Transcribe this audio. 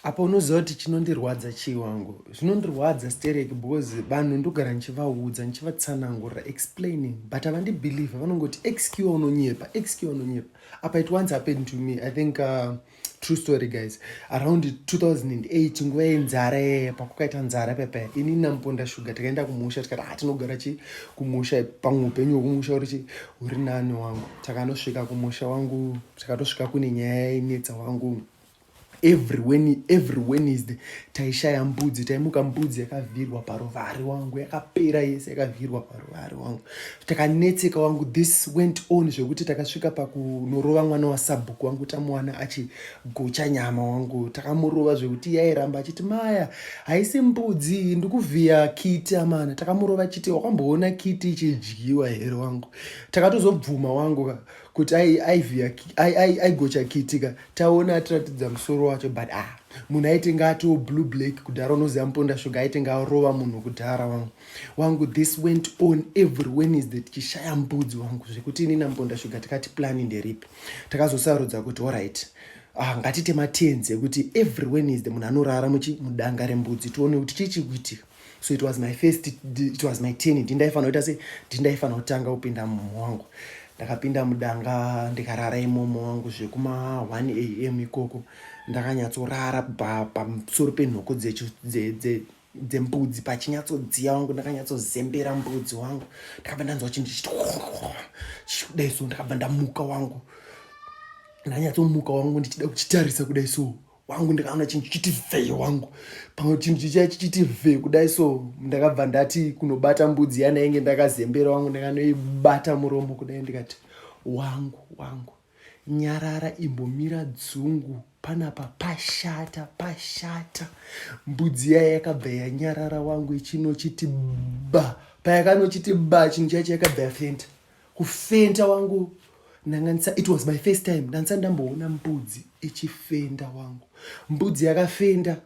Apa unoziva kuti chinondirwadza chii wangu? Zvinondirwadza stereki because vanhu ndogara ndichivaudza ndichivatsanangurira explaining but havandibhelieve vanongoti exq unonyepa. Apa it once happened to me. I think true story guys. Around 2008 nguva yenzara yeye pakukaita nzara pepe. Ini namuponda shuga takaenda kumusha tikati tinogara kumusha pamwe upenyu hwekumusha uri nani wangu. Takanosvika kumusha wangu takatosvika kune nyaya yainetsa wangu. Every Wednesday taishaya mbudzi, taimuka mbudzi yakavhirwa paruvari wangu, yakapera yese yakavhirwa paruvari wangu. Takanetseka wangu, this went on zvekuti takasvika pakunorova mwana wasabhuku wangu tamuwana achigocha nyama wangu. Takamurova zvekuti yairamba achiti maya haisi mbudzi ndikuvhiya kiti amana. Takamurova achiti wakamboona kiti ichidyiwa here wangu. Takatozobvuma wangu kuti aigocha kitika taona atiratidza musoro wacho but munhu aiti ngato blue black kudhara unoziva muponda shuga aiti ngaarova munhu kudhara wangu. This went on every Wednesday tichishaya mbudzi wangu zvekuti ini namuponda shuga tikati plani nderipi. Takazosarudza kuti alright ngatite matenzi ekuti every Wednesday munhu anorara mudanga rembudzi tione kuti chichikuitika. So it was my turn. Ndindaifanira kutanga kupinda mumwe wangu. Ndakapinda mudanga ndikarara imomo wangu zvekuma 1 am ikoko. Ndakanyatsorara pamusoro penhoko dzembudzi pachinyatsodziya wangu. Ndakanyatsozembera mbudzi wangu. Ndakabva ndanzwa chinhu chichidai so. Ndakabva ndamuka wangu. Ndanyatsomuka wangu ndichida kuchitarisa kudai so. Wangu ndikaona chinhu chichiti vhee wangu. Pamwe chinhu chichiti vhee kudai so. Ndakabva ndati kunobata mbudzi yana inge ndakazembera wangu. Ndakanoibata muromo kudai ndikati wangu nyarara imbomira dzungu panapa pashata. Mbudzi yaya yakabva yanyarara wangu ichinochiti ba. Payakanochiti ba chinhu chacho yakabva yafenta. Kufenta wangu. It was my first time. Ndandamboona mbudzi ichifenda wangu. Mbudzi yakafenda.